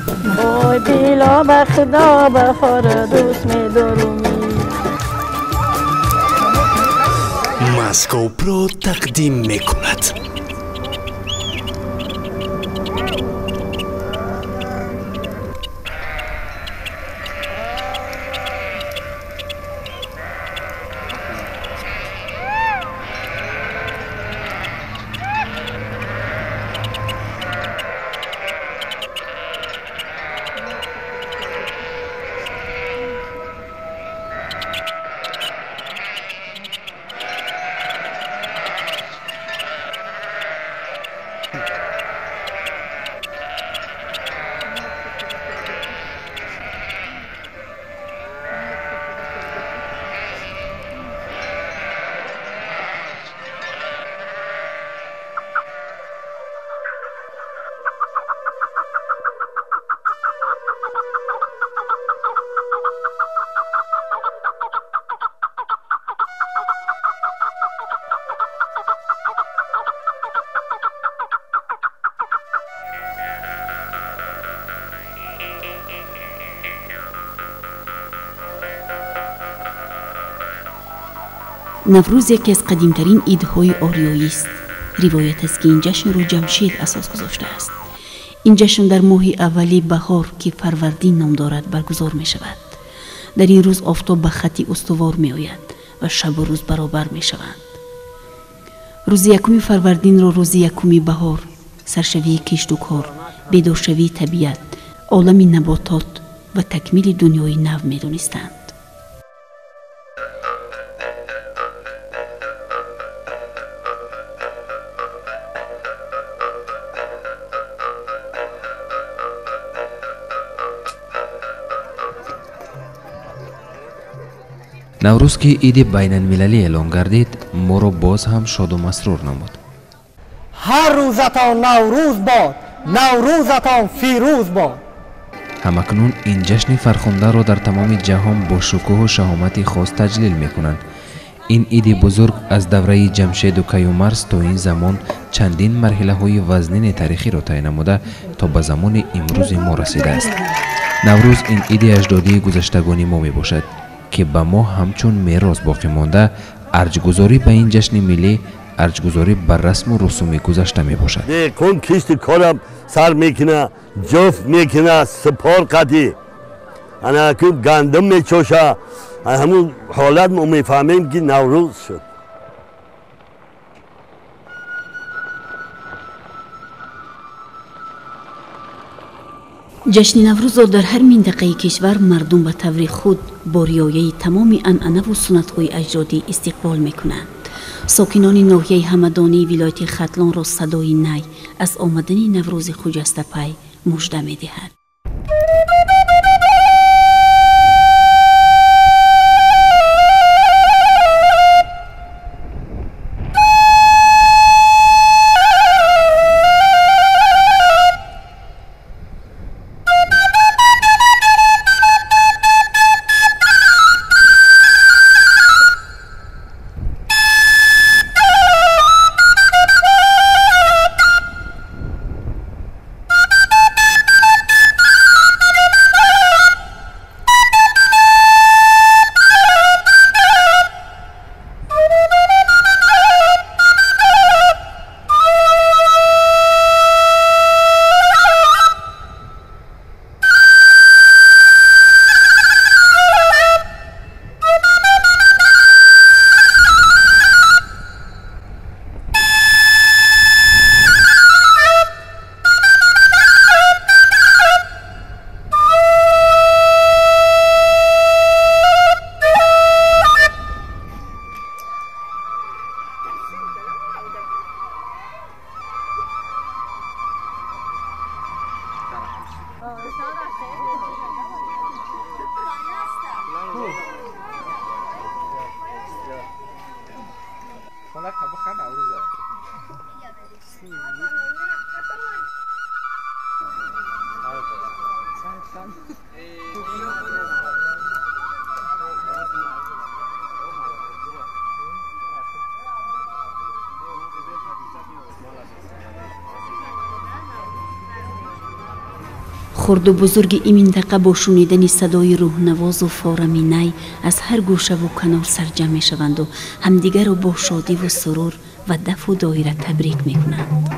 وای بیلا به خدا بهار دوست می‌دارومی. مسکو پرو تقدیم میکند. نوروز یکی از قدیمترین عیدهای آریایی است. روایت است که این جشن را جمشید اساس گذاشته است. این جشن در ماه اولی بهار که فروردین نام دارد برگزار می شود. در این روز آفتاب به خطی استوار می آید و شب و روز برابر می شوند. روز یکم فروردین را روز یکم بهار، سرشوی کشت و کار، بیدارشوی طبیعت، عالم نباتات و تکمیل دنیای نو می دانستند. نوروز که عید بین المللی اعلان گردید ما را باز هم شاد و مسرور نمود. هر روزتان نوروز باد، نوروزتان فیروز باد. همکنون این جشن فرخنده را در تمام جهان با شکوه و شهامت خاص تجلیل می کنند. این عید بزرگ از دوره جمشید و کیومرث تا این زمان چندین مرحله های وزنین تاریخی را طی نموده تا به زمان امروز ما رسیده است. نوروز این عید اجدادی گذشتگان ما می باشد که به ما همچون میراث باقی مانده. ارجگذاری به این جشن ملی ارجگذاری بر رسم و رسوم گذشته می باشد. کن کشت کارم سر میکنه، جفت میکنه، سپار قدی انا که گندم میچوشه، همون حالت ما میفهمیم که نوروز شد. جشن نوروز را در هر منطقه کشور مردم به طور خود با رعایت تمام عنعنه و سنت‌های اجدادی استقبال می‌کنند. ساکنان ناحیه همدانی ولایت ختلان را صدای نی از آمدن نوروز خجسته پی مژده می‌دهد. خرد و بزرگ این منطقه با شنیدن صدای روحنواز و فارمی نی از هر گوشه و کنار سرجم می شوند و همدیگر را با شادی و سرور و دف و دایره تبریک می کنند.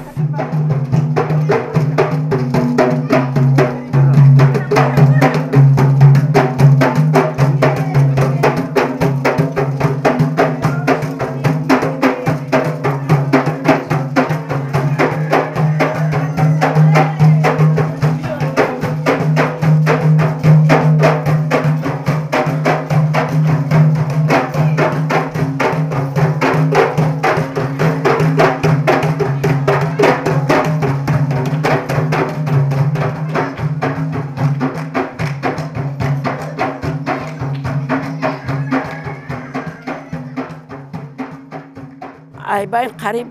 ایبین قریب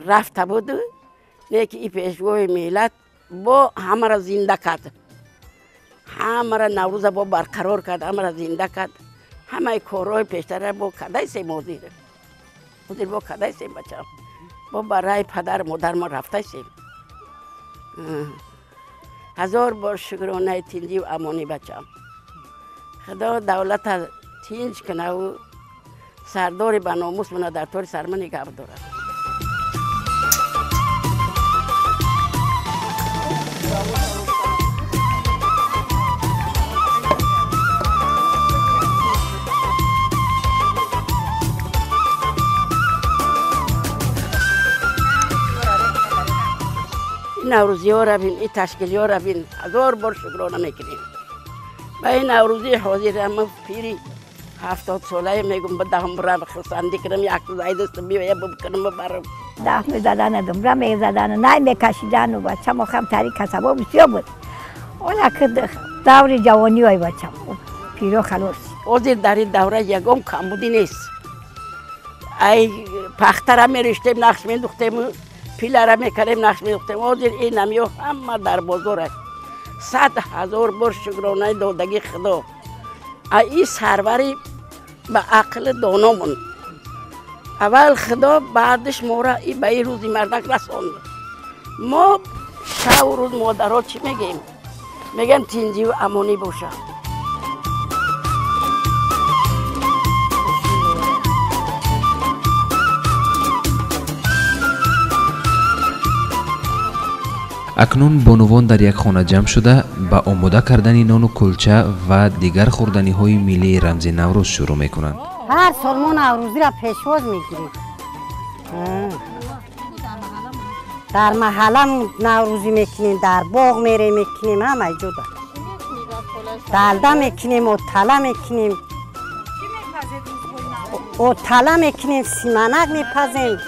رفته بود نه که این پیشوای ملت با همه را زنده کرد، همه را نوروز با برقرار کرد، همه را زنده کرد، همه کارهای پیشتر با کدای سیم مدیر با کدای سیم بچم با برای پدر مادر ما رفته سیم. هزار بار شکرانه تینجی و امانی بچم. خدا دولت تینج کنه و سرداری به ناموس منو در طور سرمن نگه دارد. این نوروزی ها را بین، این تشکیلی ها را بین، هزار بار شکرانه میکنیم. به این نوروزی حاضر هم پیری 70 ساله میگم بدهم برم خرسندی کنم یک روزای دست بیایم بکنم برم. دست میزدن دمره میزدن نه میکشیدن و بچه ما خم تاریک کسبا بسیار بود. اونا که دور جوانی های بچه پیرو خلاص. حاضر در این دوره یکم کمبودی نیست. ای پختره میرشتیم نقش میندوختیم، پیلره میکردیم نقش میندوختیم. حاضر این نمیو همه در بازار است. 100,000 بار شکرانه دادگی خدا. این سروری به عقل دانامون اول خدا بعدش ما را به این روزی مردک رساند. ما شب و روز مادرها چی میگیم؟ میگن تینجی و امانی باشه. اکنون بانوان در یک خانه جمع شده به آماده کردن نان و کلچه و دیگر خوردنی های ملی رمز نوروز شروع میکنند. هر سال ما نوروزی را پیشواز میگیریم. در محله نوروزی میکنیم، در باغ میریم میکنیم، همه جدا. دلده میکنیم و تله میکنیم. و تله میکنیم، سیمنک میپزیم،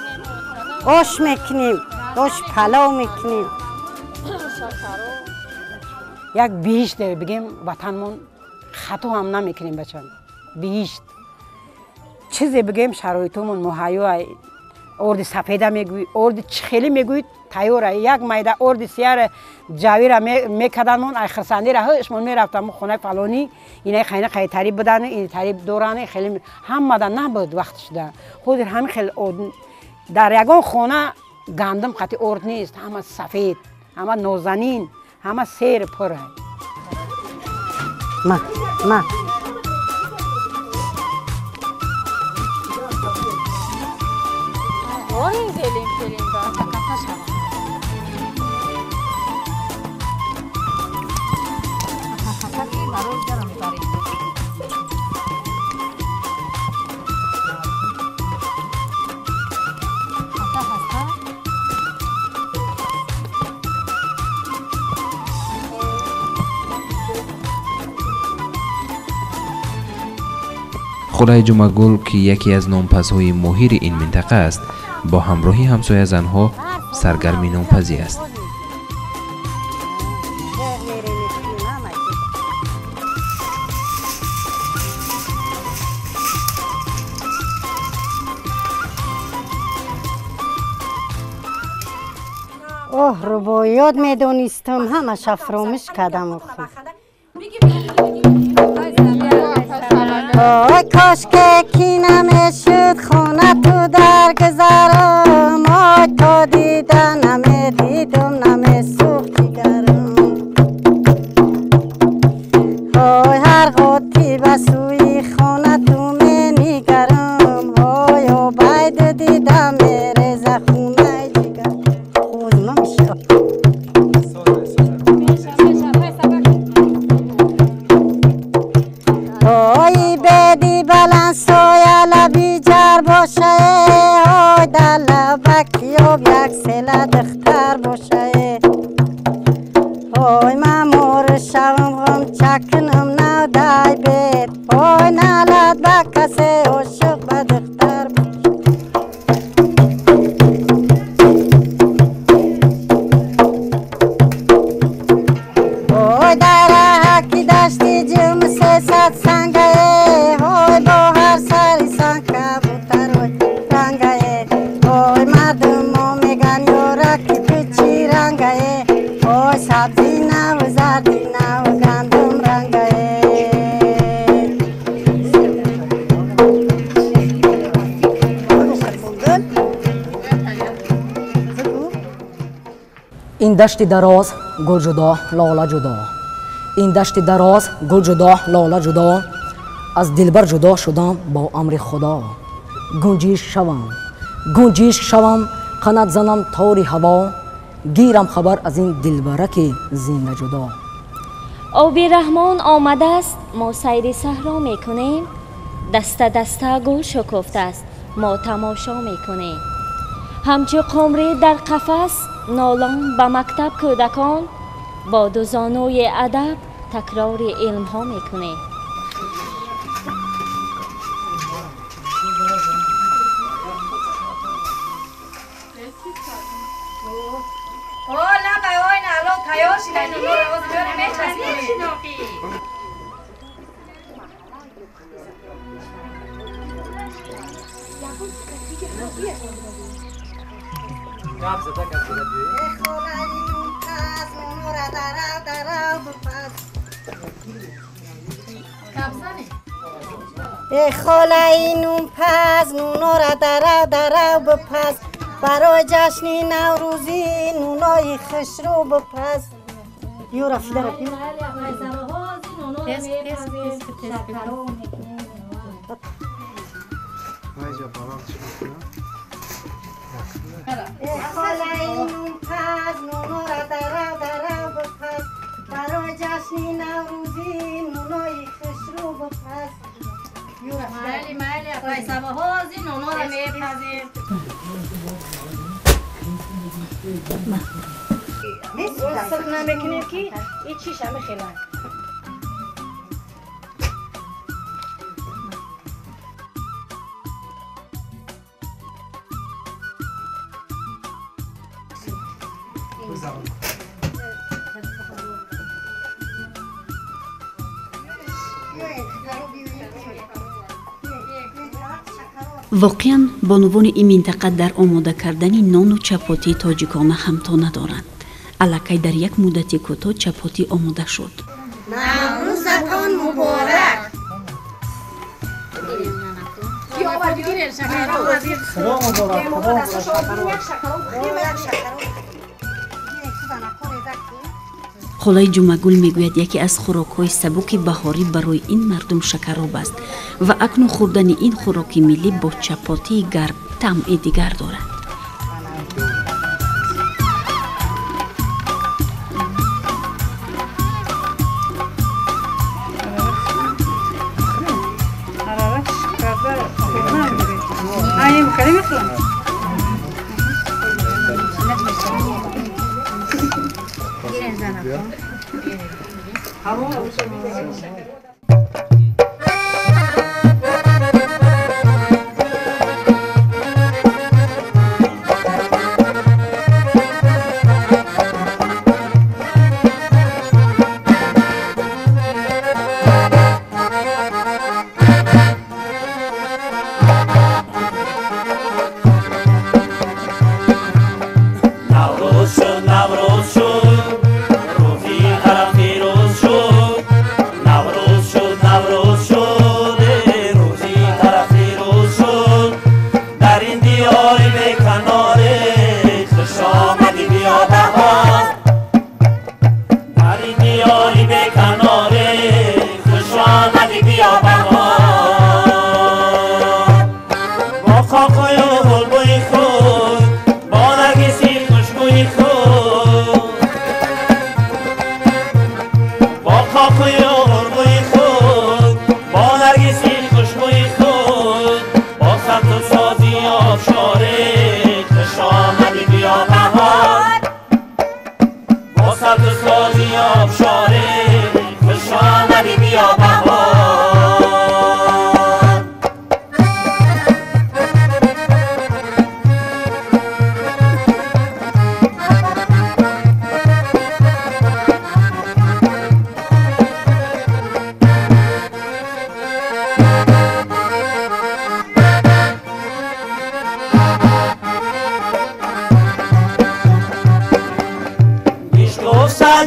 آش میکنیم، آش پلاو میکنیم. یک بیشت بگیم وطنمون خطا هم نمیکنیم بچن. بیشت چیزی بگیم شرایطمون مهیا، ارد سفیده میگوید، ارد چخیلی میگوید تیاره. یک میده ارد سیار جاوی را میکدنمون ای خرسندی را هشمون میرفتم خونه فلانی اینای خیلی خیلی تریب بدن، این تریب دورانه خیلی هم مدن نبود وقتش ده. خود همین خیلی در یگان خونه گندم قطعی ارد نیست، همه سفید، همه نازنین، همه سیر پره. ما خدای جمعگل که یکی از نانپزهای ماهر این منطقه است با همراهی همسایه زنها سرگرمی نانپزی است. اوه رباعیات میدونستم همش فراموش کردم. آی کاش که کی نمیشد خونه تو در گذرم، آی تا دیدن نمیدیدم نمیسوخت جگرم. باشه های در لبک یاب یک سله دختر باشه های ممور شوم غم چکنم نو دای بید های نلد با کسی عاشق به دختر باشه های در حکی داشتی جرم 300 سنگه های با هر سری سنگ کبوتر های رنگه های مردم ما میگن یارکی تو چی رنگه های سبزی نو زردی نو گندم رنگه این دشت دراز گل جدا لاله جدا این دشت دراز گل جدا لاله جدا از دلبر جدا شدم با امر خدا گنجیش شوم قنات زنم طوری هوا گیرم خبر از این دلبرک زنده جدا آبی رحمان آمده است ما سیر صحرا میکنیم دسته دسته گل شکفته است ما تماشا میکنیم همچو قمری در قفس نالان به مکتب کودکان با دو زانوی ادب تکرار علم ها میکنیم ای خاله این نون پز نونا را درو بپز برای جشن نوروزی نونای خوش رو بپز یو رفته را بیو ای خاله این نون پز نونا را درو بپز برای جشن نوروزی نونای خوش رو بپز مالی اپای سباهازی نونو را میپزیم سرک نمیکنیم که این چیش همه خیلی واقعاً بانوان این منطقه در آماده کردن نان و چپاتی تاجیکانه همتا ندارند. الکی در یک مدت کوتاه چپاتی آماده شد. نوروزتان مبارک. خالای جمعگل میگوید یکی از خوراک‌های سبک بهاری برای این مردم شکراب است و اکنون خوردن این خوراک ملی با چپاتی گرم طعم دیگر دارد. با نرگسی خوشبوی خود با سمت و ساز سیاب شاره خوش آمدی بیا بهار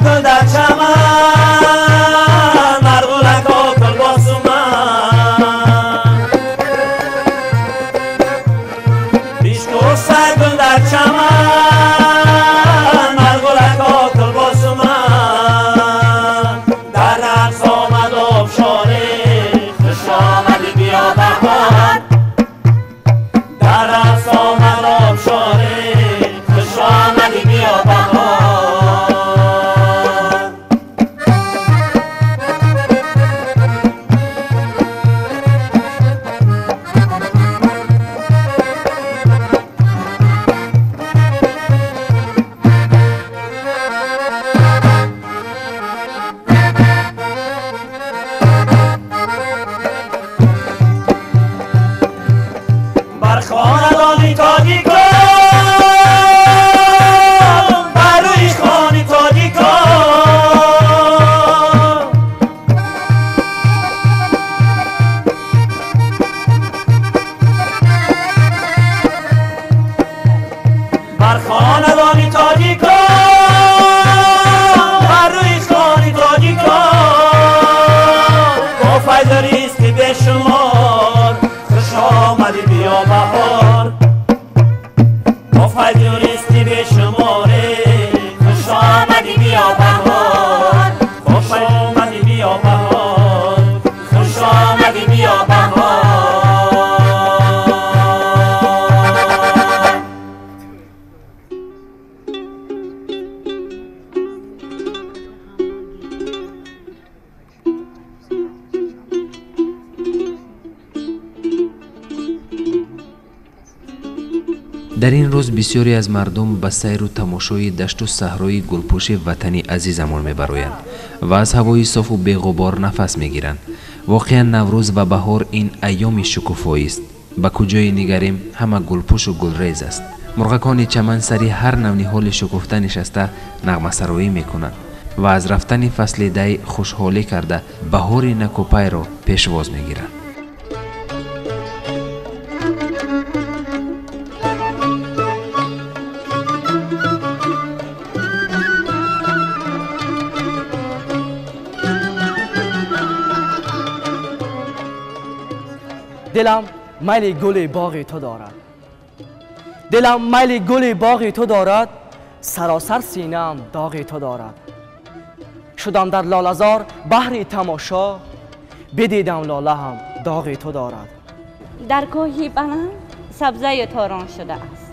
گل در چمن مرغولک و گل باسو من بیش گل در چمن مرغولک و گل باسو من در رقص آمد آبشاره خوش آمدی بیا بهار در رقص آمد آبشاره خوش آمدی بیا بهار در این روز بسیاری از مردم به سیر و تماشای دشت و صحرای گلپوش وطنی عزیزمان میبرویند و از هوای صاف و بی‌غبار نفس میگیرند. واقعا نوروز و بهار این ایام شکوفایی است. به کجای نگریم همه گلپوش و گلریز است. مرغکان چمن سری هر نوع شکفته نشسته نغمه سرایی میکنند و از رفتن فصل دی خوشحالی کرده بهار نکوپای را پیشواز میگیرند. دلم میل گل باغ تو دارد، دلم میل گل باغ تو دارد، سراسر سینه‌ام داغ تو دارد. شدم در لاله‌زار بهر تماشا، بدیدم لاله هم داغ تو دارد. در کوهی بلند سبزه تاران شده است،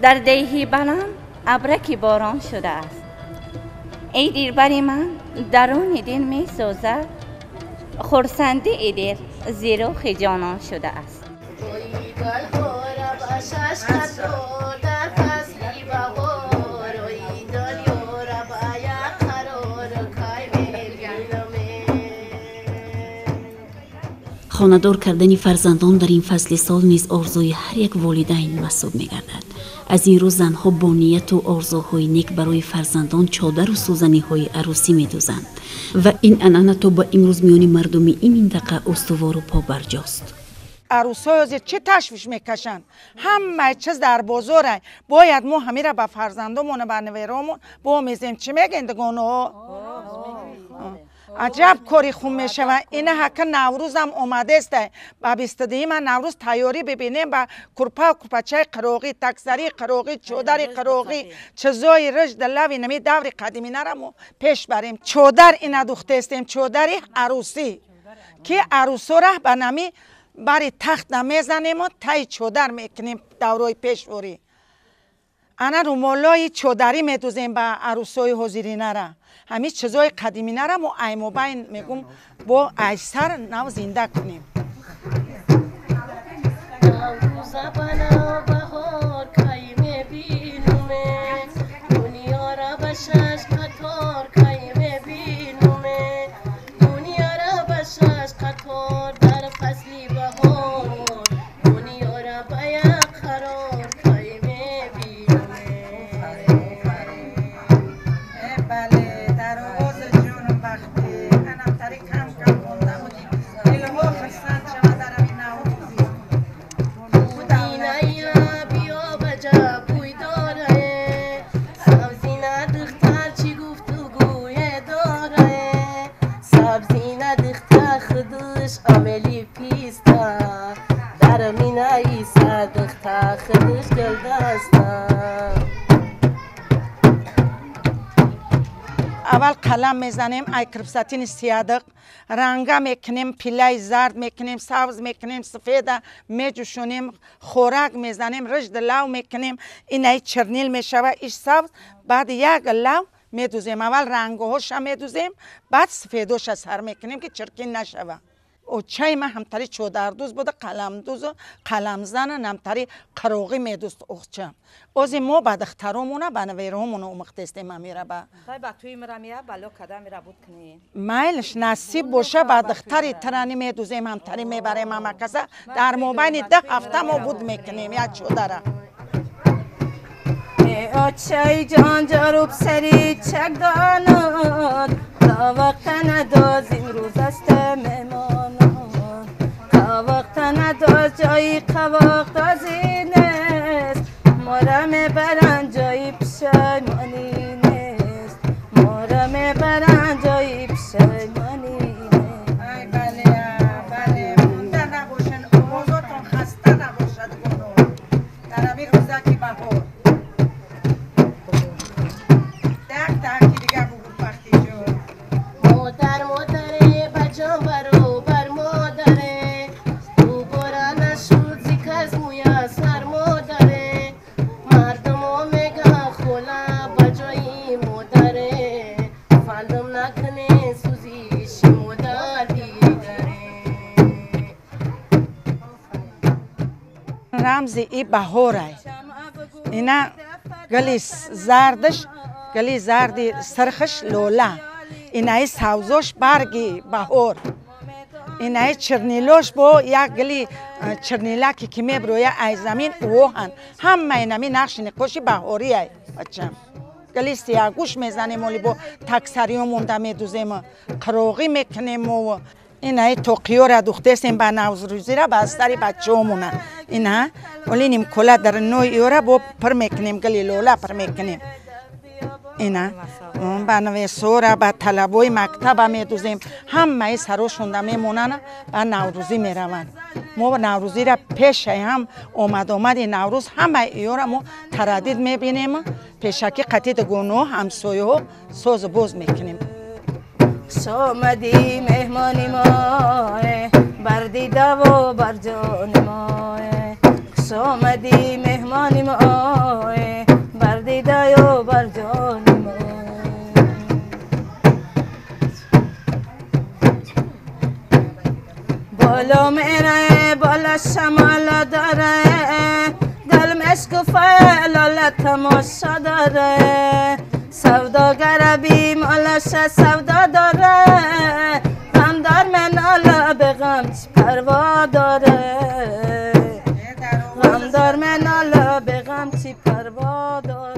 در دیهی بلند ابرکی باران شده است. ای دلبر من درون دل می سوزد، خرسندی ای دل زیرا خجانان شده است. خانه‌دار کردن فرزندان در این فصل سال نیز آرزوی هر یک والدین محسوب می‌گردد. از این روز زنها با نیت و آرزوهای نیک برای فرزندان چادر و سوزنی‌های عروسی می‌دوزند و این عنعنه تا به امروز میان مردم این منطقه استوار و پابرجاست. عروس‌ها از چه تشویش میکشند، همه چیز در بازاره. باید ما همه را به فرزندمون و به نویرامون بآموزیم. چی میگن دگانو؟ عجب کاری خوب میشه و این حق نوروز هم آمده است. با 22 نوروز تیاری ببینیم با کرپه و کرپچه قراقی، تکسری قراقی، چودر قراقی، چیزای رشد لوی نمی دور قدیمی نرمو پیش بریم. چودر این دوخته استیم، چودر عروسی که عروسو را به نمی بری تخت نمیزنیم و تای چودر میکنیم دورای پیشوری. انا رومالای چودری میدوزیم با عروسای حضورینه را. همین چیزای قدیمی نرم و ایم و بین میگم با ایسر نو زنده کنیم. نوروز بنا بهار کی میبینم، دنیا را به شش قطار کی اول قلم میزنیم ای کربساتین سیادق رنگا میکنیم پیلای زرد میکنیم سبز میکنیم سفید میجوشونیم خوراک میزنیم رشد لو میکنیم این ای چرنیل میشوه ایش سبز بعد یک لو میدوزیم اول رنگوهاش میدوزیم بعد سفیدوش سر میکنیم که چرکین نشوه او چای ما همتری چودردوز بوده قلم دوز و قلم زن همتری قروغی میدوست اوخچم اوزی ما بعد اخترومونه بنویرومونه اومختستیم امیره با خواهی با توی مرمیه بلو کده میره بود کنی مایلش نصیب باشه بعد اختری ترانی میدوزیم همتری میبریم همه کسا در موبین 10 هفته ما بود میکنیم یا چودره چای جان جاروب سری چک داناد تا وقت نداز این روز است مهمانان تا وقت نداز جایی قواق دازی نیست ما را میبرن جایی پشیمانی نیست ما را میبرن جایی پشیمانی نیست ای بله مونده نباشن اوضاعتون خسته نباشد گناه در امی روزکی بهار مادره بجان برو بر مادره تو برا نشود زیکز مویا سر مادره مردم ها میگن خولا بجایی مادره فندم نکنه سوزیش مادر دیگره رمز ای بهاره اینا گلی زردش گلی زردی سرخش لولا اینای سوزوش برگی بهار اینای چرنیلوش با یک گلی چرنیلاکی که میبرویه ای زمین اوهن همه اینمی نقش نقاشی بهاری ای بچم گلی سیاگوش میزنیم ولی با تکسریو مونده میدوزیم قروغی میکنیم و اینای توقیو را دوختستیم با نوزروزی را بستری بچه همونه اینا ولی نیم کلا در نوعی را با پر میکنیم گلی لولا پر میکنیم اینا بنوی سورا با طلبوی مکتب میدوزیم همه سروشونده میمونن و نوروزی میرون ما نوروزی را پیش هم اومد نوروز همه ایو را ما تردید میبینیم پیشکی قطید گونو همسویه ها سوز بوز میکنیم شامدی مهمانی ماه بردیده و بر جان ماه شامدی مهمانی ماه بردیده و بر جان ماه بالا میره بالا شمال داره دل مشک فعلال تماشا داره سوداگر بی مالش سودا داره غم دار منالا به غم چی پروا داره غم دار منالا به غم چی پروا داره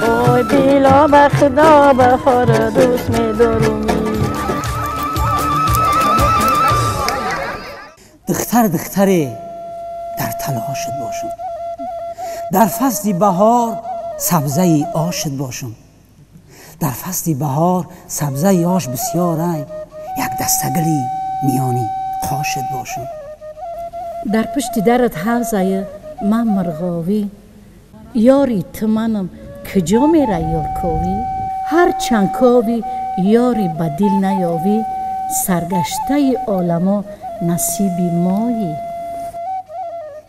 وای بیلا به خدا بهار دوست می‌دارومی دختر در تلاشت باشم در فصل بهار سبزه آشت باشم در فصل بهار سبزه آش بسیار یک دستگلی میانی خاشت باشم در پشت درت حوزه من مرغاوی یاری تمنم کجا میره یار کاوی هر چند کاوی یاری بدیل نیاوی سرگشته عالما نصیبی مایی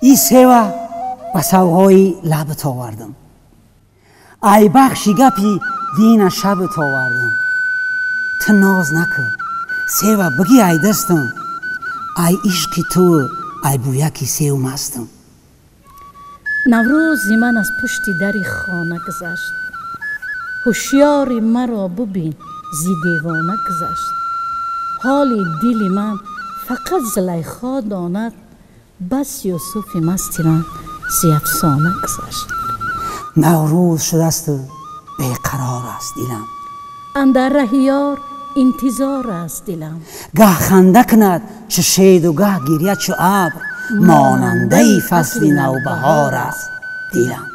ای سیوه و سوهای لبت آوردم ای بخشی گپی دین شبت آوردم تو ناز نکن سیوه بگی ای دستم ای عشقی تو ای بویکی سیو مستم نوروزی من از پشت دری خانه گذشت هوشیاری مرا ببین زی دیوانه گذشت حالی دلی من فقط زلیخا داند بس یوسف مستی من زی افسانه گذشت نوروز شده است بیقرار است دلم اندر ره یار انتظار است دلم گه خنده کند چه شید و گه گریه چو ابر ماننده فصل نوبهار است دلم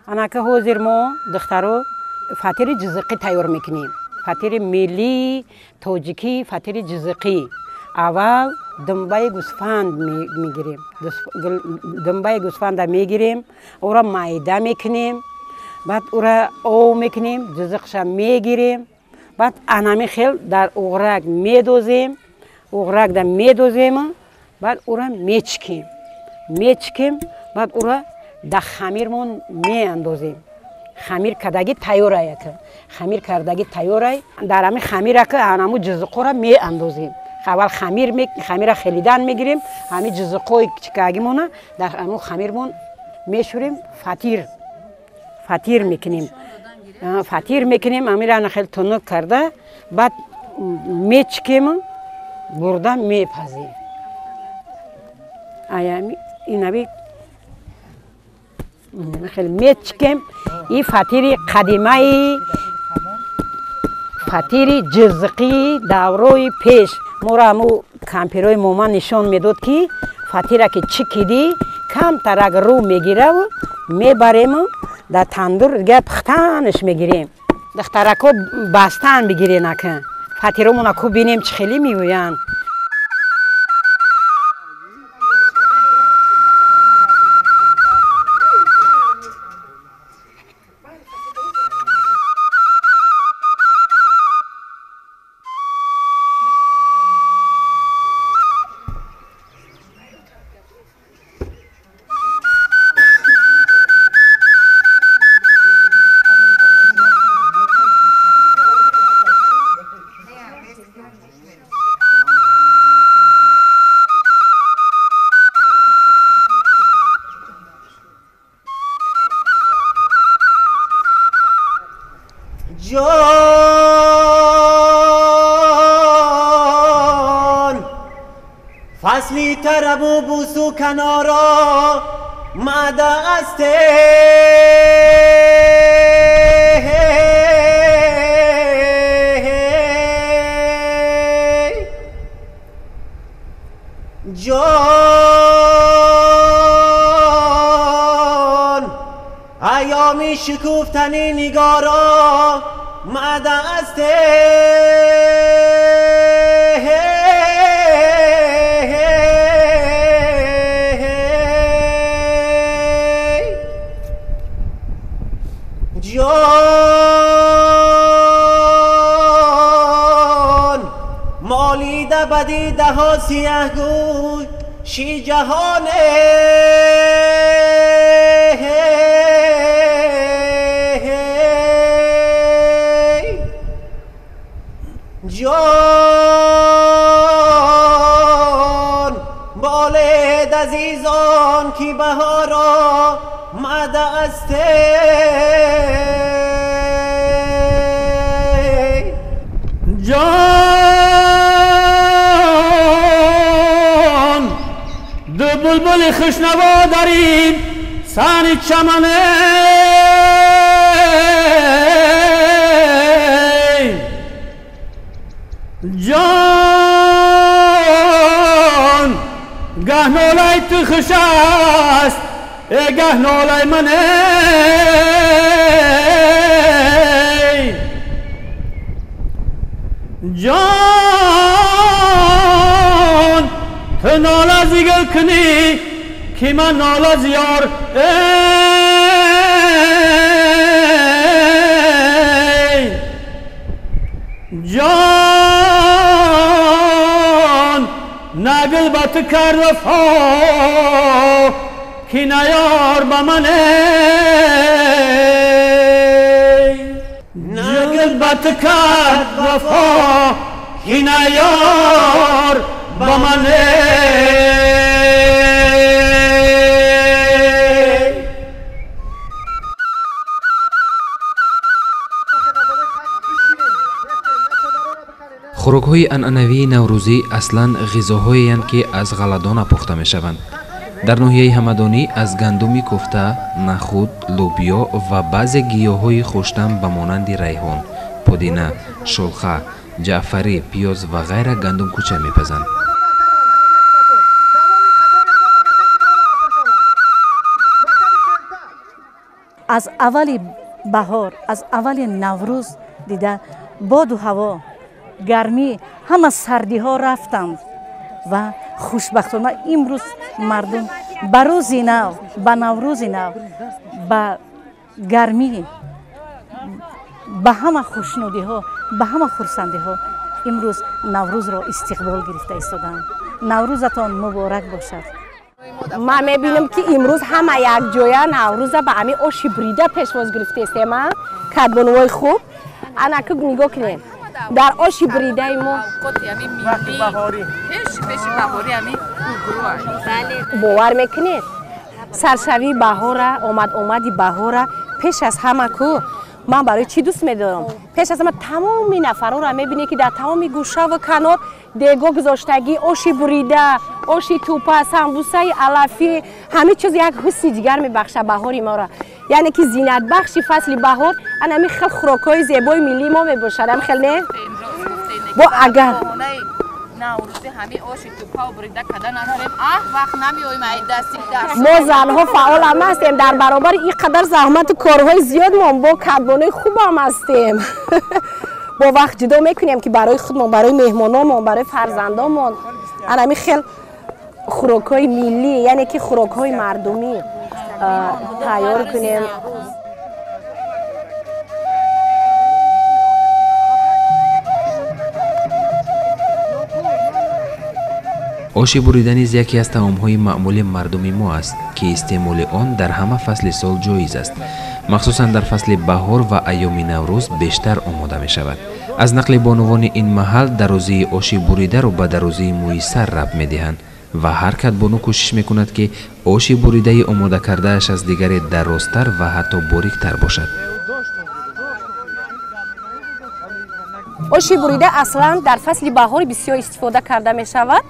انکه حاضر ما دخترو فطیر جزقی تیار میکنیم. فطیر ملی تاجیکی فطیر جزقی. اول دنبه گوسفند میگیریم. دنبه گوسفند میگیریم، او را میده میکنیم، بعد او را او میکنیم، جزقش میگیریم، بعد انمی خیل در اغرق میدوزیم، اغرق در میدوزیم، بعد او را میچکیم، بعد او را در خمیرمون میاندازیم. خمیر کردگی تیاره که خمیر کردگی تیاره در همین خمیر که انمو جزقو را میاندازیم. اول خمیر خلیدن میگیریم، همین جزقوی چکاگیمونه در همون خمیرمون میشوریم، فطیر میکنیم، همین را خیلی تنک کرده، بعد میچکیم، برده میپزیم. این نبی خیلی میچکیم. این فطیر قدیمه، فطیر جزقی دوره پیش ما را همو کمپیروی مومن نشان میداد که فطیره که چکیدی کم ترک رو میگیره و میبریم در تندور دیگه پختنش میگیریم. دخترک ها بستن بگیری نکن. فطیره مونه که بینیم چه خیلی میوین. جان فصلی طرب و بوس و کنارا مده است جان ایامی شکوفتنی نگارا مده است جان مالیده بدیده ها سیه گوی شی جهانه جان بالد عزیزان کی بهارا مده است جان دو بلبل خوشنوا داریم سن چمنه جان گه نالای تو خوش است گه نالای منه جان تو ناله زیگل کنی که من ناله زیار جان نگل بات کرد وفا که نیار با منه نگل بات کرد وفا که نیار با منه خوراک‌های عنعنوی نوروزی اصلاً غذاهایی هستند که از غله‌دانه پخته می‌شوند. در ناحیه همدانی از گندم کوفته، نخود، لوبیا و بعضی گیاهای خوش‌طعم به مانند ریحان، پودینه، شلخه، جعفری، پیاز و غیره گندم کوچه می‌پزند. از اول بهار از اول نوروز دیده باد و هوا گرمی همه سردی ها رفتند و خوشبختانه امروز مردم به روز نو به نوروز نو به گرمی به همه خوشنودی ها به همه خرسندی ها امروز نوروز را استقبال گرفته ایستادند. نوروزتان مبارک باشد. من میبینم که امروز همه یک جای نوروز به همین آشی بریده پیشواز گرفته استیم کدبانوهای خوب انا که نگاه کنیم در آشی بریده ما باور میکنید سرشوی بهاره اومدی بهاره پیش از همه کو من برای چی دوست میدارم پیش از همه تمامی نفرها را میبینی که در تمامی گوشه و کنار دیگو گذاشتگی آشی بریده آشی توپه سمبوسه علفی همه چیز یک حسی دیگر میبخشه بهاری ما را یعنی که زینت بخشی فصل بهار انمی خیلی خوراکای زیبای ملی ما میباشد خیلی نه با اگر نوروزی همه آشی توپا و بریده کده نداریم وقت نمیویم دستی ما زنها فعال هم هستیم در برابر این قدر زحمت و کارهای زیاد ما با کدبانای خوب هم هستیم با وقت جدا میکنیم که برای خودمون برای مهمانامون برای فرزندامون انمی خیلی خوراکای ملی یعنی که خوراکای مردمی تیار کنیم آش بریدن نیز یکی از طعام‌های معمول مردمی ما است که استعمال آن در همه فصل سال جایز است. مخصوصا در فصل بهار و ایام نوروز بیشتر آماده می شود. از نقل بانوان این محل دروازه آش بریده را به دروازه میسر ربط می دهند و هر کدبانو کوشش می کند که آش بریده آماده کرده اش از دیگر درازتر و حتی باریکتر باشد. آش بریده اصلا در فصل بهار بسیار استفاده کرده می شود.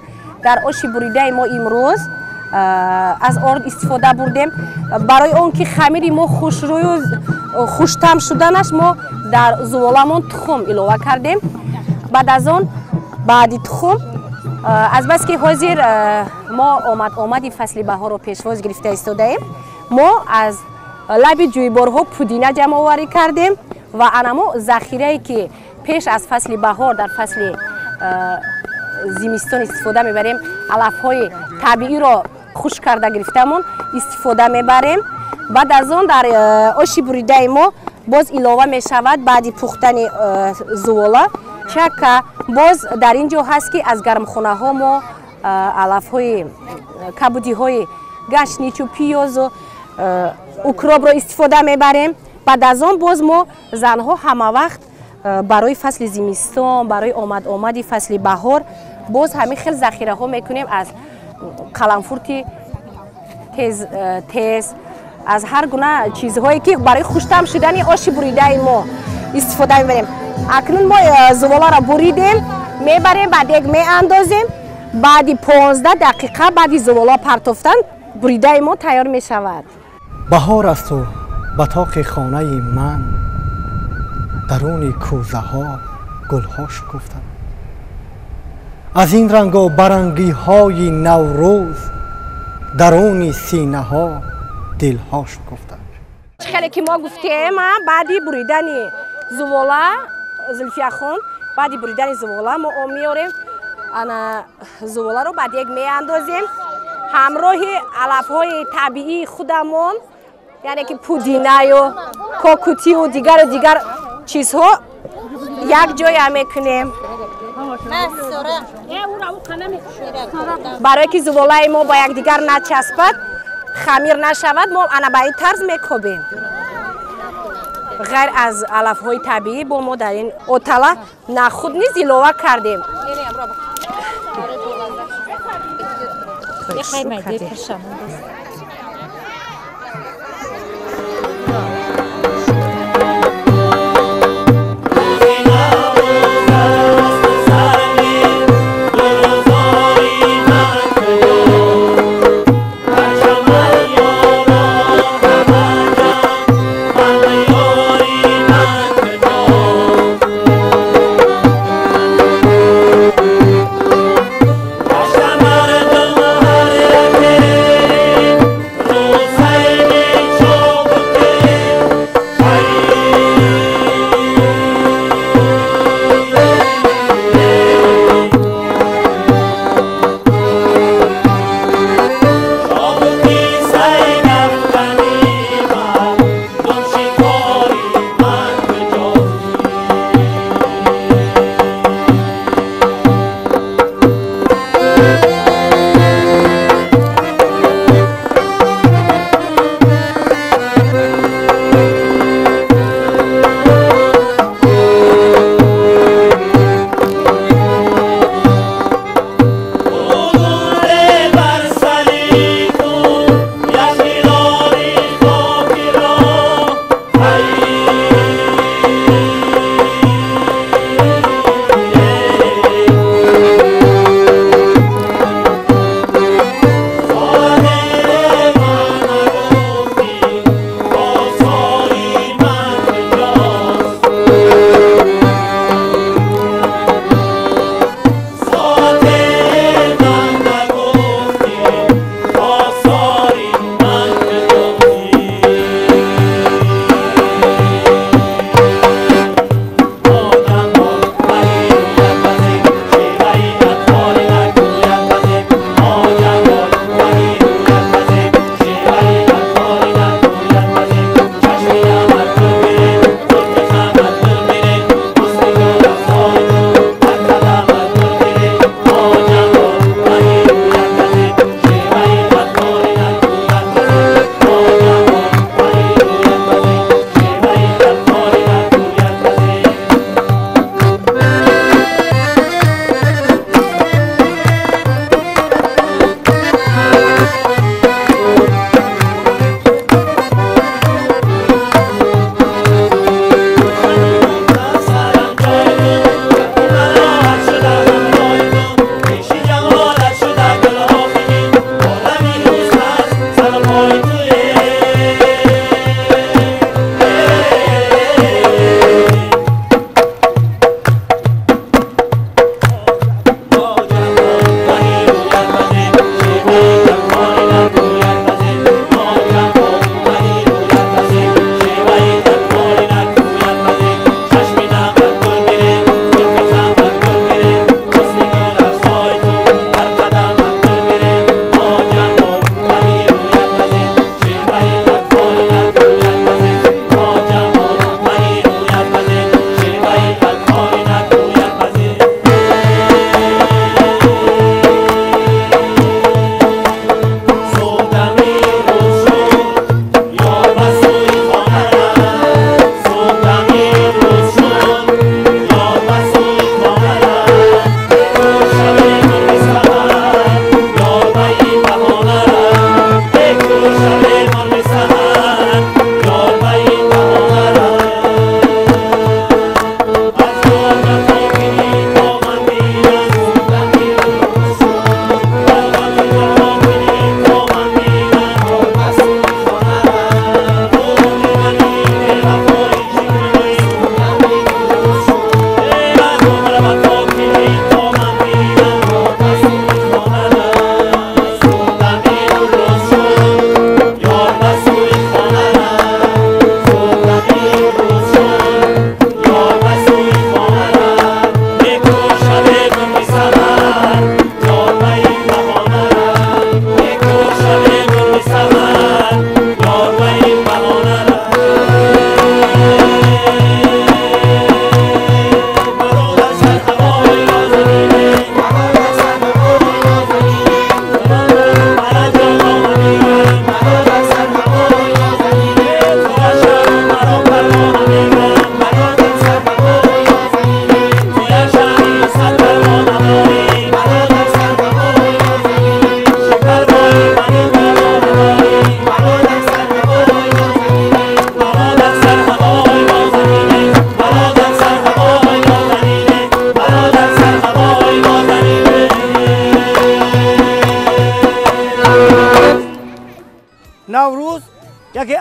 در آش بریده ما امروز از آرد استفاده بردیم برای اون که خمیر ما خوشروی و خوشتم شدنش ما در زوالمون تخم الوه کردیم بعد از اون بعدی تخم از بس که حاضر ما آمدی فصل بهار رو پیشواز گرفته ایستادیم ما از لب جویبارها پودینه جمع آوری کردیم و انما ذخیره که پیش از فصل بهار در فصل زمستان استفاده میبریم علفهای طبیعی را خشک کرده گرفتمون استفاده میبریم بعد از اون در آش بریده ما باز علاوه میشود بعد پختن زوالا چک باز در اینجا هست که از گرمخانه ها ما علفهای کبودی های گشنیج و پیاز و اکراب را استفاده میبریم بعد از اون باز ما زنها همه وقت برای فصل زمستان برای آمدی فصل بهار باز همین خیلی ذخیره ها میکنیم از قلمفورتی تیز از هر گونه چیزهایی که برای خوشتم شدن آش بریده ما استفاده میبریم اکنون ما زوالا را بریدیم میبریم بعد یک میاندازیم بعد 15 دقیقه بعد زوالا پرتافتن بریده ما تیار میشود. بهار است و بطاق خانه من درون کوزه ها گل ها شکفتند از این رنگ و برنگی های نوروز درون سینه ها دل ها شکفتند. خیلی که ما گفتیم بعدی بریدن زوالا زلفیه خون بعدی بریدن زوالا ما میاریم انا زوالا رو بعد یک میاندازیم همراه علف های طبیعی خودمون یعنی که پودینه و کوکوتی و دیگر چیزها یک جای هم میکنیم برای که زوالای ما با یک دیگر نچسبد خمیر نشود ما انا به این طرز میکوبیم غیر از علف های طبیعی با ما در این اوتلا نخود نیز علاوه کردیم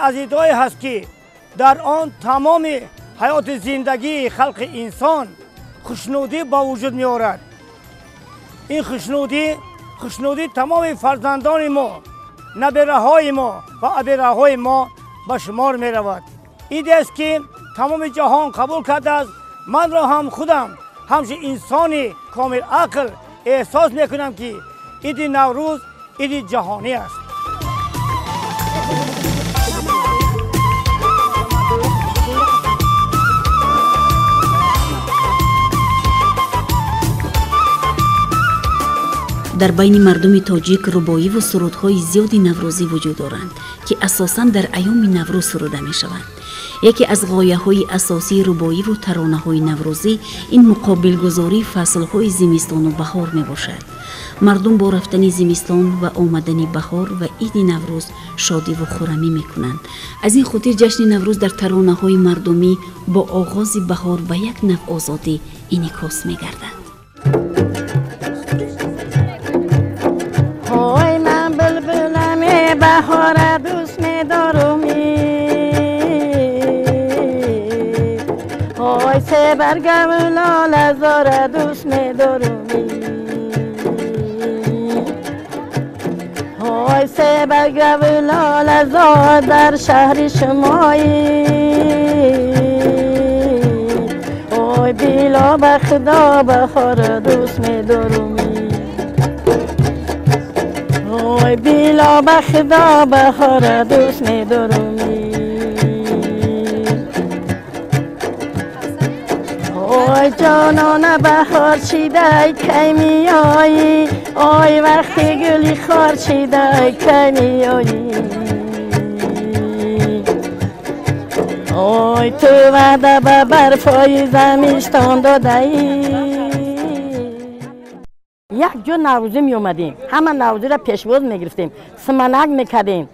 از ادعای هست که در آن تمام حیات زندگی خلق انسان خوشنودی با وجود می آورد. این خوشنودی تمام فرزندان ما، نبیره های ما و ابیره های ما به شمار می رود. این است که تمام جهان قبول کرده است. من را هم خودم همچون انسانی کامل عقل احساس می کنم که عید نوروز عید جهانی است. در بین مردم تاجیک ربایی و سرودهای زیادی نوروزی وجود دارند که اساساً در ایام نوروز سروده می شوند. یکی از غایه‌های اساسی ربایی و ترانه‌های نوروزی این مقابلگذاری فصل‌های زمستان و بهار می باشد. مردم با رفتن زمستان و آمدن بهار و عید نوروز شادی و خرمی می کنند. از این خاطر جشن نوروز در ترانه‌های مردمی با آغاز بهار به یک نوع آزادی انعکاس می گردد. های من بلبلم بهار دوست می دارومی، های سه برگم لاله زار دوست می دارومی، های سه برگم لاله زار در شهر شمایی، های بیلا بخدا بهار دوست می دارومی، اوی بیلا بخدا بهار دوست می دارومی، اوی جانان بهار چیده کی می آیی، اوی وقتی گلی خار چیده کی می آیی، اوی تو وعده به برفای زمستان داده ای. یک جو نوروزی می اومدیم، همه نوروزی را پیشواز می گرفتیم، سمنک می کردیم،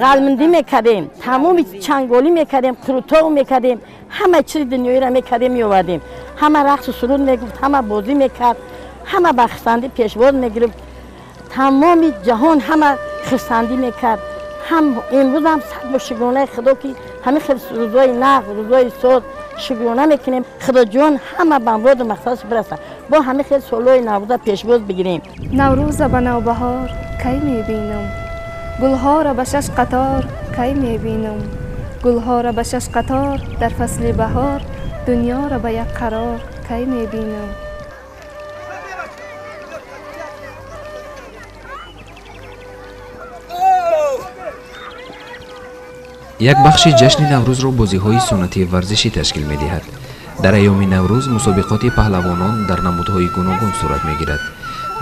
غلمندی می کردیم، تمام چنگولی می کردیم، قروتو می کردیم، همه چیز دنیایی را می کردیم می اومدیم، همه رقص و سرود می گفت، همه بازی می کرد، همه به خرسندی پیشواز می گرفت، تمام جهان همه خرسندی می کرد. هم امروز هم صد با شگرانه خدا که همه خیلی روزای نقل، روزای صد شگرانه میکنیم، خدا جان همه به امراد و مقصدش برسه. با همه خیلی سالهای نوروز پیشواز بگیریم. نوروز به نوبهار کی میبینم، گلها را به شش قطار کی میبینم، گلها را به شش قطار در فصل بهار، دنیا را به یک قرار کی میبینم. یک بخش جشن نوروز را بازی‌های سنتی ورزشی تشکیل می‌دهد. در ایام نوروز مسابقات پهلوانان در نمودهای گوناگون صورت می‌گیرد.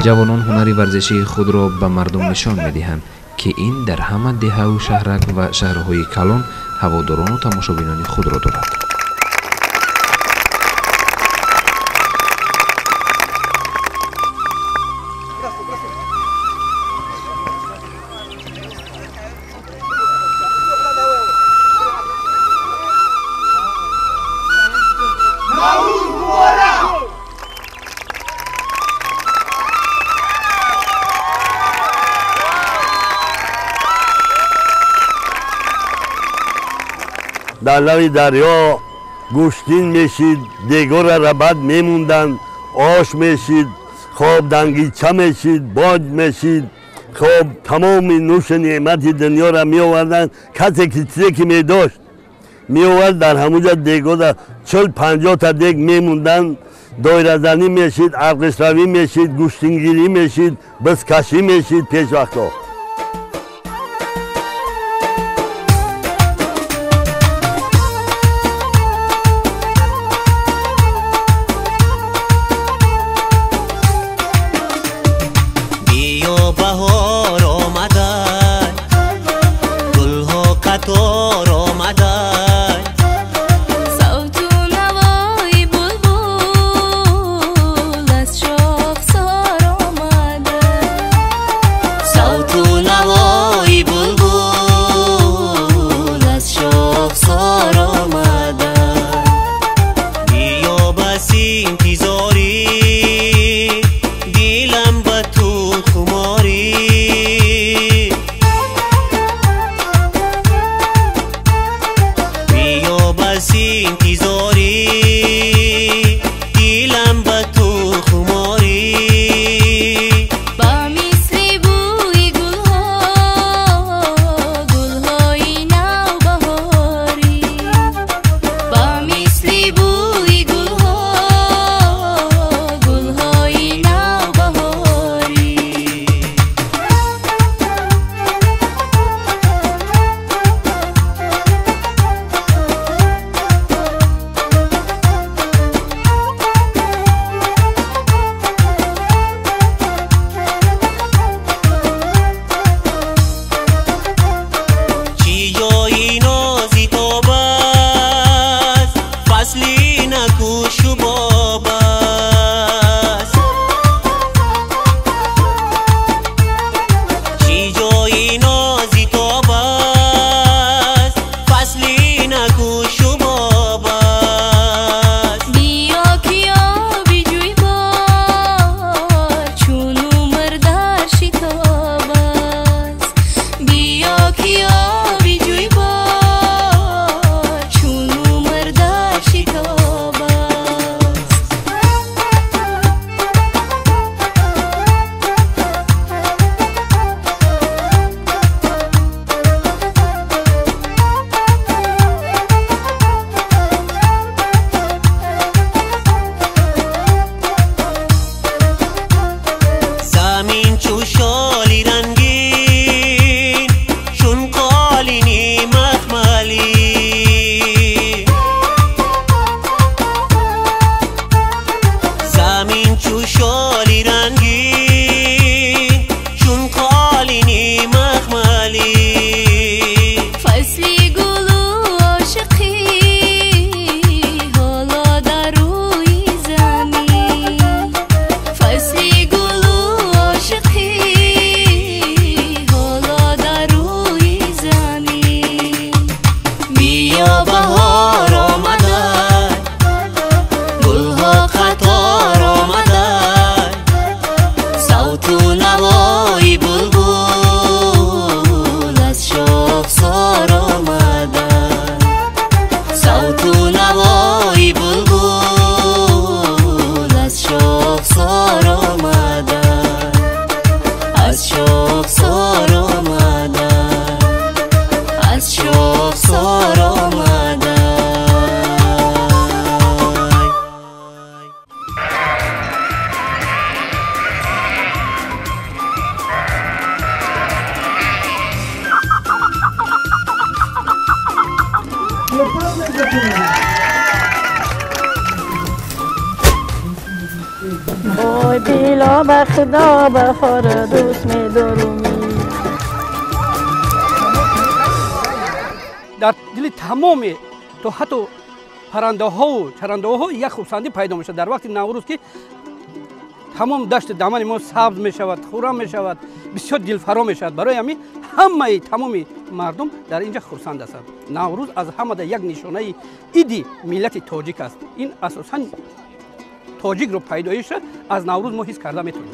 جوانان هنر ورزشی خود را به مردم نشان می‌دهند که این در همه دهه و شهرک و شهرهای کلان هواداران و تماشابینان خود را دارد. در لب دریا گوشتین میشید، دیگر ربد میموندن، آش میشید، خواب دنگیچه میشید، باج میشید، خواب تمام نوش نعمت دنیا را می آوردن. کسی که چیزی که می داشت می آورد، در همونجا دیگر 40-50 تا دیگ میموندن، دایره زنی میشید، عرقش روی میشید، گوشتینگیری میشید، بسکشی میشید پیش وقتا. نکوش و باب است چی جایی نازی تاب است فصلی نکوش و باب است بیا کیا بیجوی بار چون عمر در شتاب است بیا کیا بیجوی بار چون عمر در شتاب است زمین چو شالی رنگین چون قالینی مخملی زمین چو شالی رنگین چون قالینی مخملی فصلی گل و عاشقی حالا در روی زمین فصلی گل و عاشقی حالا در روی زمین بیا بهار آمدن گلها قطار آمدن صوت و نوای بلبل از شاخسار آمدن صوت و نوای بلبل از شاخسار آمدن از شاخسار آمدن از شاخسار آمدن وای بیلا به خدا بهار دوست می دارومی در دل تمام تو حتی پرنده ها و چرنده ها یک خورسندی پیدا می شود در وقت نوروز که تمام دشت دمن ما سبز می شود خورم می شود بسیار دلفرا می شود برای همین همه تمام مردم در اینجا خورسند هستند نوروز از همه یک نشانه ایدی ملت تاجیک است این اساساً تاجیک رو پیدایش از نوروز ما حس کرده میتونیم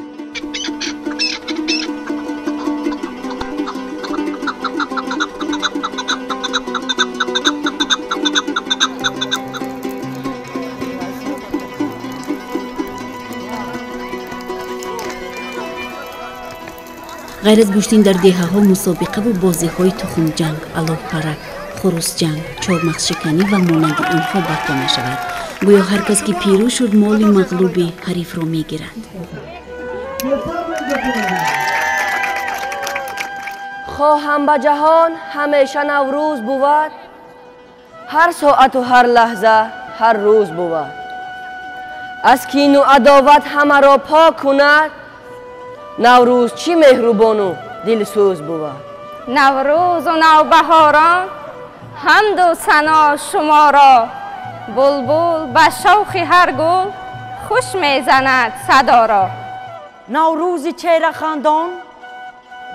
غیر از گوشتین در دهه ها مسابقه و بازی های تخم جنگ، الاف پرک، خروس جنگ، چارمغز شکنی و مانند اینها برپا می شود. گویا هر کس که پیروز شد مال مغلوب حریف را می گیرد. خواهم به جهان همیشه نوروز بود هر ساعت و هر لحظه هر روز بود از کین و عداوت همه را پاک کند نوروز چی مهربان و دلسوز بود نوروز و نوبهاران حمد و ثنا شما را بلبل به شوق هر گل خوش میزند صدا را نوروز چهره خندان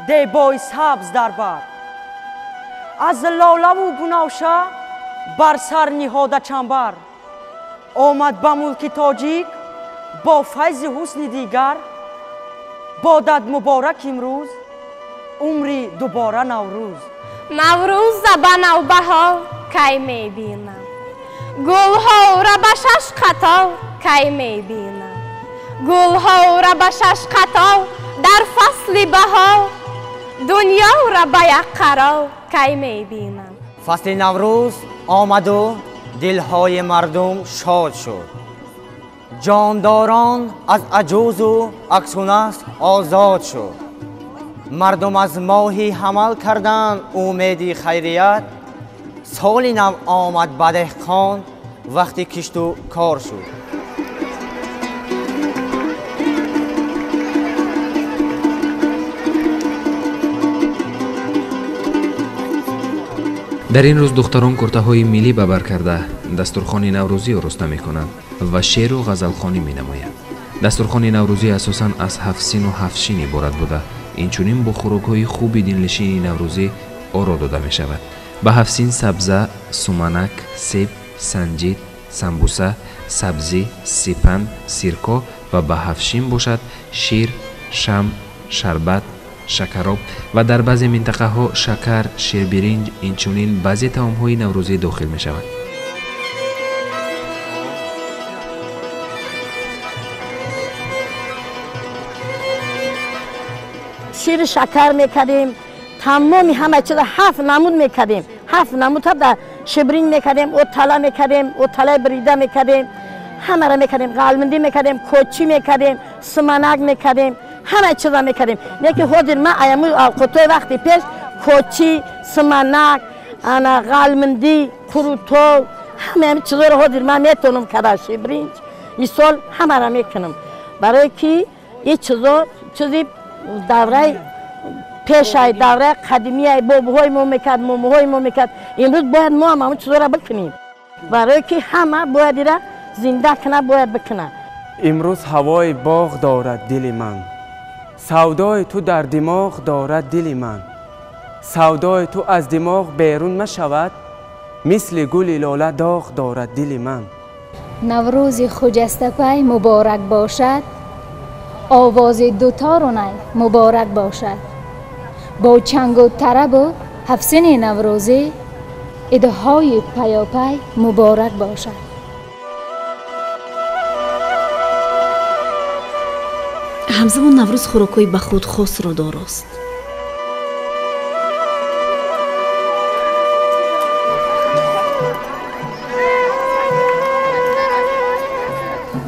دیبای سبز در بر از لاله و بنفشه بر سر نهاده چنبر آمد به ملک تاجیک با فیض حسن دیگر بادت مبارک امروز عمری دوباره نوروز نوروز به نوبهار کی میبینم گلها را به شش قطار کی میبینم گلها را به شش قطار در فصل بهار دنیا را به یک قرار کی میبینم فصل نوروز آمد و دلهای مردم شاد شد جانداران از عجوز و اکسونست آزاد شد مردم از ماهی حمل کردند امید خیریت سال نو آمد به دهقان وقتی کشت و کار شد در این روز دختران کرته‌های ملی به بر کرده дастурхони наврӯзиро руста мекунанд ва шеъру ғазалхонӣ менамоянд. дастурхони наврӯзӣ асосан аз 7 сину 7 шин иборат буда инчунин бо хӯрокҳои хуби диннишини наврӯзӣ оро дода мешавад. ба 7 син сабза, суманак, себ, санҷид, самбуса, сабзӣ, сипанд, сирко ва ба 7 шин бошад шир, шам, шарбат, шакароб ва дар баъзе минтақаҳо шакар, ширбиринҷ инчунин баъзе таомҳои наврӯзӣ дохил мешавад. شیر شکر میکردیم تمامی همه چیز 7 نمود میکردیم 7 نمود تا شبرین میکردیم او طلا میکردیم او طلا بریده میکردیم همه را میکردیم قلمندی میکردیم کوچی میکردیم سمنک میکردیم همه چیزا میکردیم یکی خودم ما ایامو قطعه وقتی پیش کوچی سمنک انا قلمندی کروتو همه چیزا رو خودم ما میتونم کردم شبرین مثال همه را میکنم برای کی این چیزی دوره پیش های دوره قدیمی های بابوهای ما میکرد ماموهای ما میکرد امروز باید ما هم چیزا را بکنیم برای که همه باید را زنده کنه باید بکنه. امروز هوای باغ دارد دل من سودای تو در دماغ دارد دل من سودای تو از دماغ بیرون مشود مثل گل لاله داغ دارد دل من. نوروز خجسته پی مبارک باشد آواز دوتارونای مبارک باشد با چنگ و طرب و 7 سن نوروزی ایده های پیاپی مبارک باشد. ҳамзамон наврӯз хӯрокҳои ба худ хосро дорост.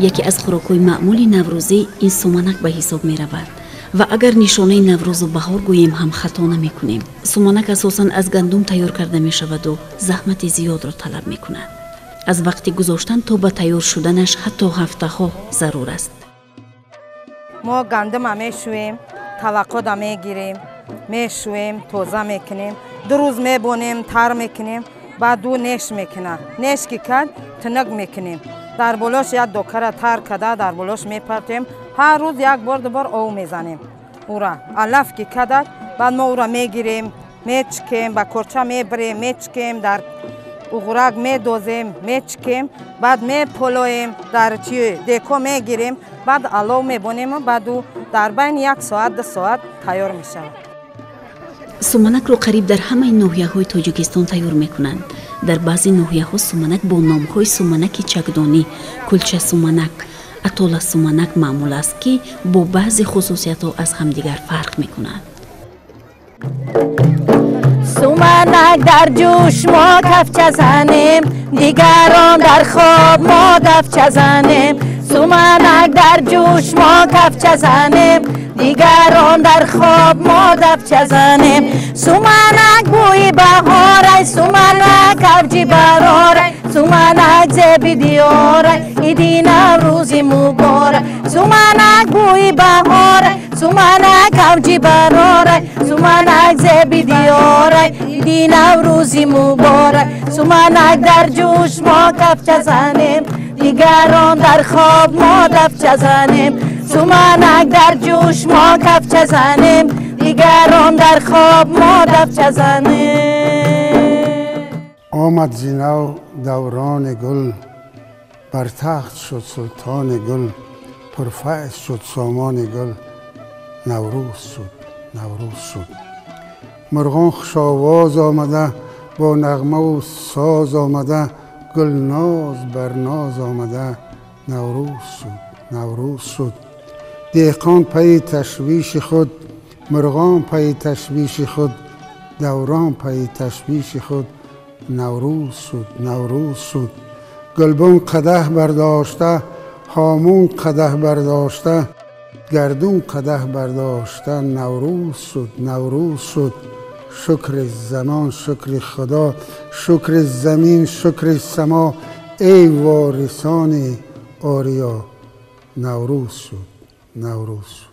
яке аз хӯрокҳои маъмули наврӯзӣ ин суманак ба ҳисоб меравад ва агар нишонаи наврӯзу баҳор гӯем ҳам хато намекунем. суманак асосан аз гандум тайёр карда мешаваду заҳмати зиёдро талаб мекунад. аз вақти гузоштан то ба тайёр шуданаш ҳатто ҳафтаҳо зарур аст. мо гандума мешӯем таваққуда мегирем мешӯем тоза мекунем 2 рӯз мебонем тар мекунем баъду неш мекунад неш ки кард тунук мекунем дар болош як докара тар када дар болош мепартем ҳар рӯз як бор дубор ов мезанем ура алаф ки кадад баъд мо ура мегирем мечкем ба корча мебарем мечкем дар уғрак медозем мечкем баъд меполоем дар деко мегирем баъд алов мебонем баъду дар байни 1 соат 2 соат тайёр мешавад. суманакро қариб дар ҳамаи ноҳияҳои тоҷикистон тайёр мекунанд. дар баъзе ноҳияҳо суманак бо номҳои суманаки чакдонӣ кулча суманак атола суманак маъмул аст ки бо баъзе хусусиятҳо аз ҳамдигар фарқ мекунанд. سومنک در جوش ما کفچه زنیم دیگران در خواب ما دفچه زنیم سومنک در جوش ما کفچه زنیم دیگران در خواب ما دفچه زنیم سومنک بوی بهاره سومنک کفجی براره سومنک زبی دیاره ایدی نوروزی مبارک سومنک بوی بهاره سومنک کفجی براره سومنک زبی دیاره ایدی نوروزی مبارک سومنک در جوش ما کفچه زنیم دیگران در خواب ما دفچه زنیم سومنک در جوش ما کفچه زنیم دیگران در خواب ما دفچه زنیم. آمد زینو دوران گل بر تخت شد سلطان گل پرفیض شد سامان گل نوروز شد نوروز شد مرغان خوش آواز آمده با نغمه و ساز آمده گل ناز بر ناز آمده نوروز شد نوروز شد دهقان پی تشویش خود مرغان پی تشویش خود دوران پی تشویش خود نوروز شد نوروز شد گلبن قدح برداشته هامون قدح برداشته گردون قدح برداشته نوروز شد نوروز شد شکر زمان شکر خدا شکر زمین شکر سما ای وارثان آریا نوروز شد نوروز شد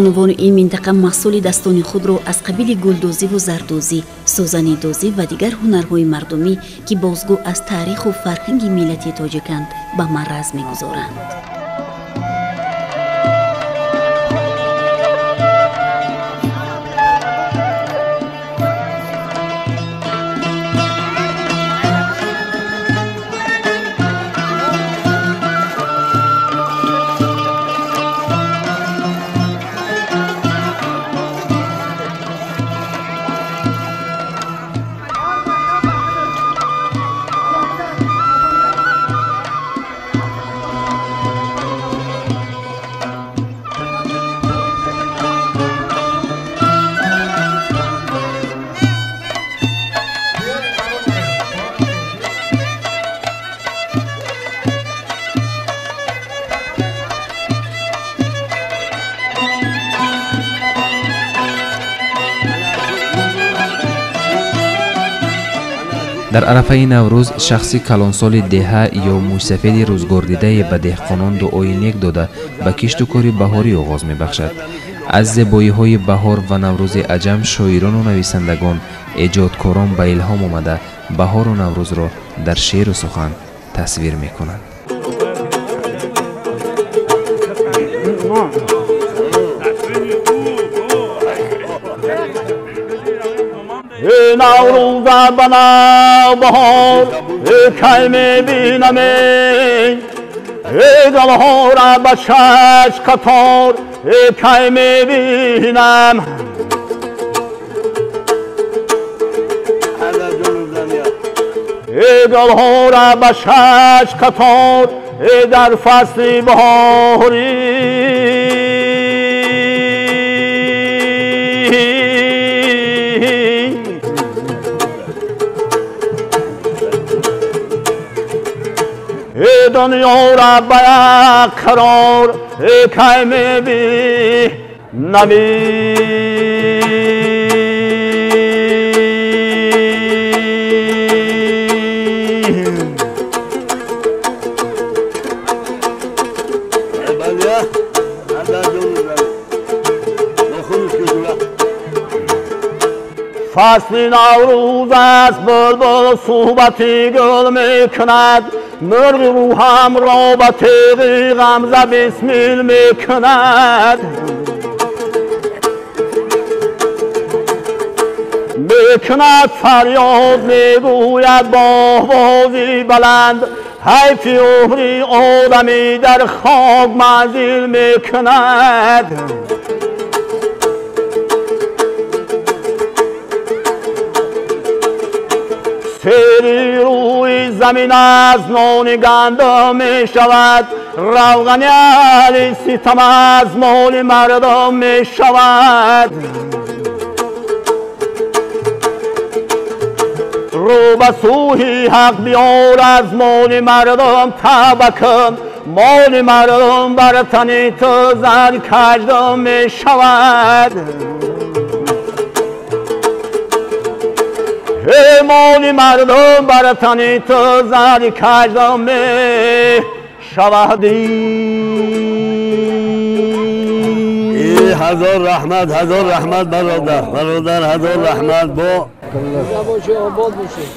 بانوان این منطقه محصول دستان خود را از قبیل گلدوزی و زردوزی، سوزنی دوزی و دیگر هنرهای مردمی که بازگو از تاریخ و فرهنگ ملتی تاجیکند به معرض می‌گذارند. در عرفه نوروز شخصی کلانسال دهه یا موسفید روزگار دیده به دهقانان دو آیینک داده به کشت و کار بهاری آغاز می بخشد. از زیبایی های بهار و نوروز عجم شاعران و نویسندگان ایجادکاران به الهام آمده بهار و نوروز را در شعر و سخن تصویر می کنند. نوروز بنا بهار کی میبینم گلها را به شش قطار کی میبینم گلها را به شش قطار در فصل بهاری دنیا را به یک قرار کی میبینم فصل نوروز است بلبل صحبتی گل میکند مرغ روحم را به تیغ غمزه بسمیل میکند میکند فریاد میگوید با آوازی بلند حیف عمری آدمی در خاک منزل میکند سری روی زمین از نان گندم می شود روغن علی ستم از مال مردم می شود رو به سوی حق بیار از مال مردم توبه کن مال مردم بر تن تو زن کجدم می شود مال مردم بر تن تو زن کجدم می شود هزار رحمت برادر هزار رحمت با آباد باشی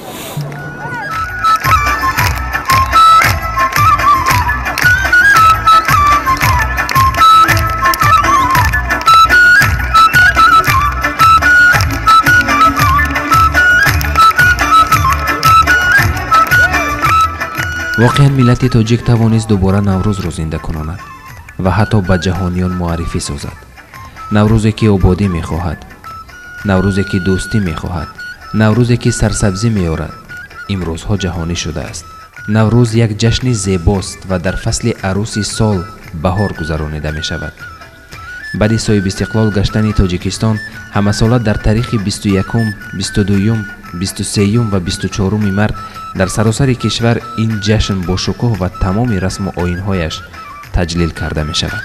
واقعا ملت تاجیک توانست دوباره نوروز را زنده کناند و حتی به جهانیان معرفی سازد. نوروزی که آبادی می‌خواهد، نوروزی که دوستی می‌خواهد، نوروزی که سرسبزی می‌آورد. امروزها جهانی شده است. نوروز یک جشن زیباست و در فصل عروسی سال بهار گذرانیده می‌شود. بعد صاحب استقلال گشتن تاجیکستان همه ساله در تاریخ 21، 22، 23 و 24 مارس در سراسر کشور این جشن با شکوه و تمام رسم و آیین‌هایش تجلیل کرده می شود.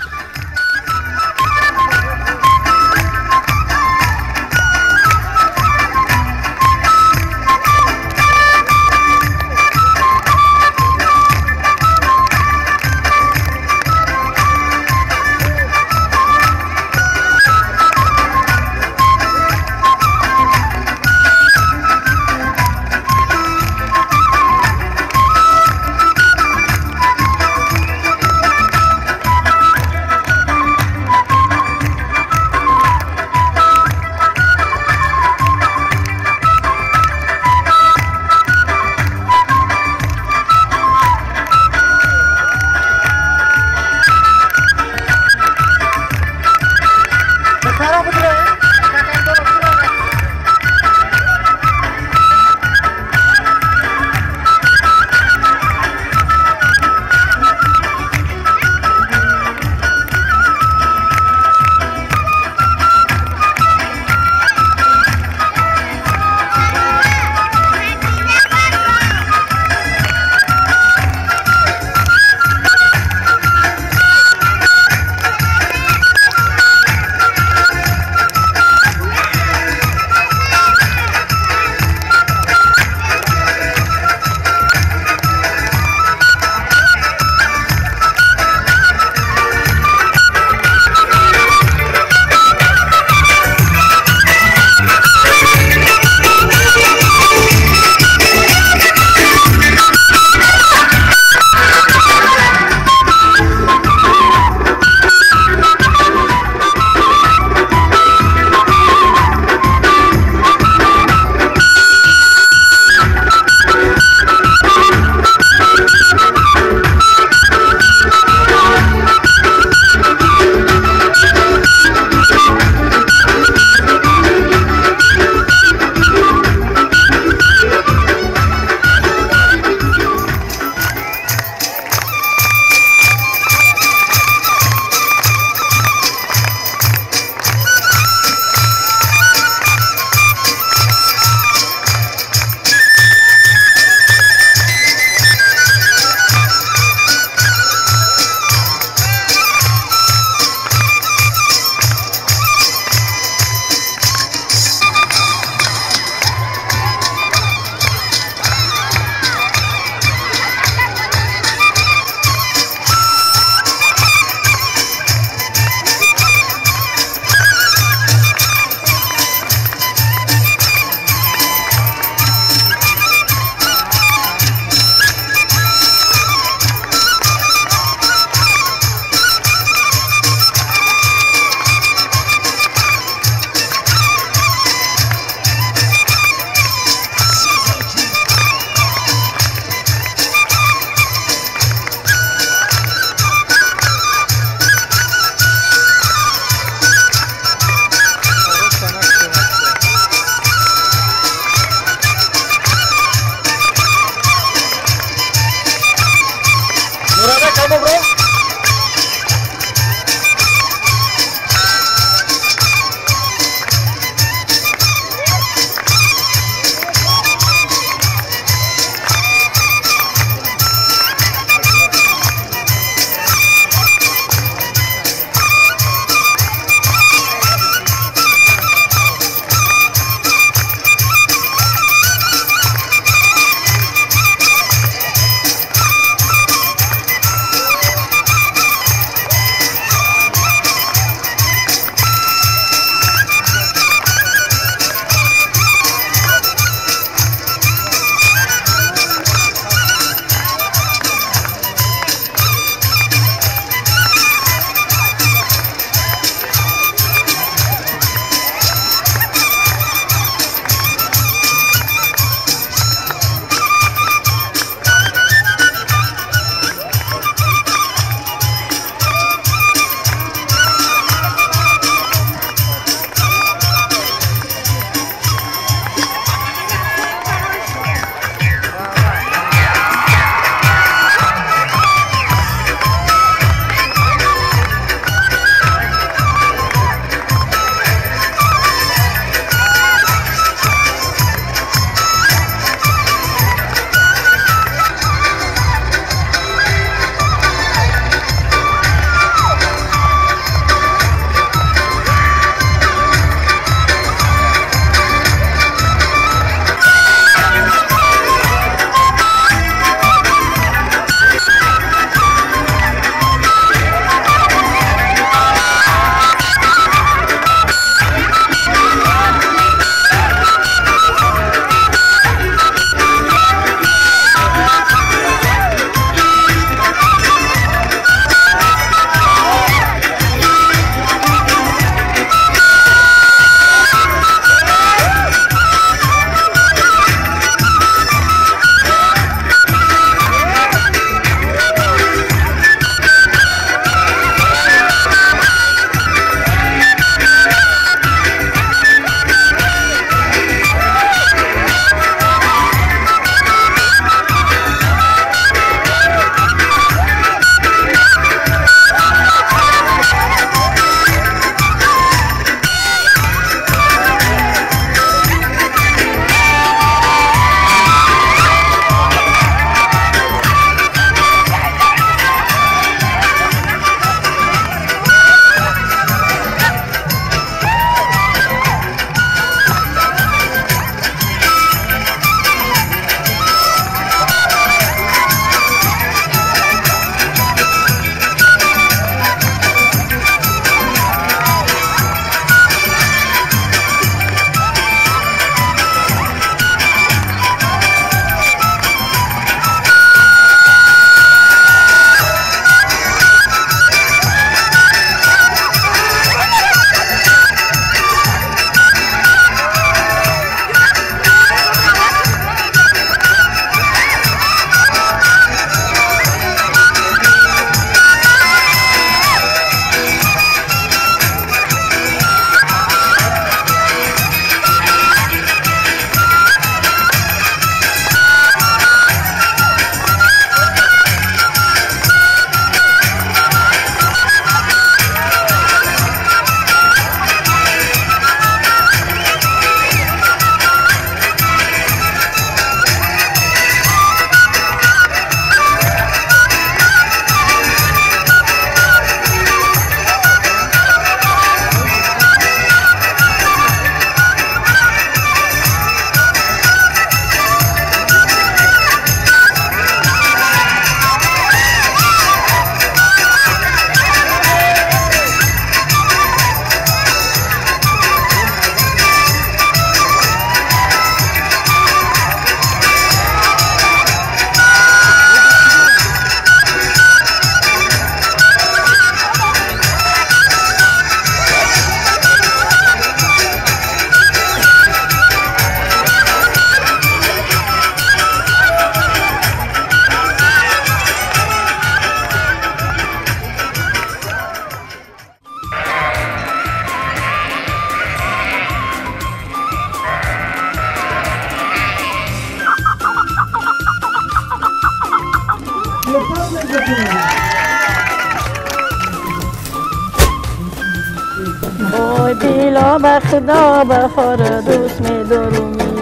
وای بیلا به خدا بخور دوست می دارومی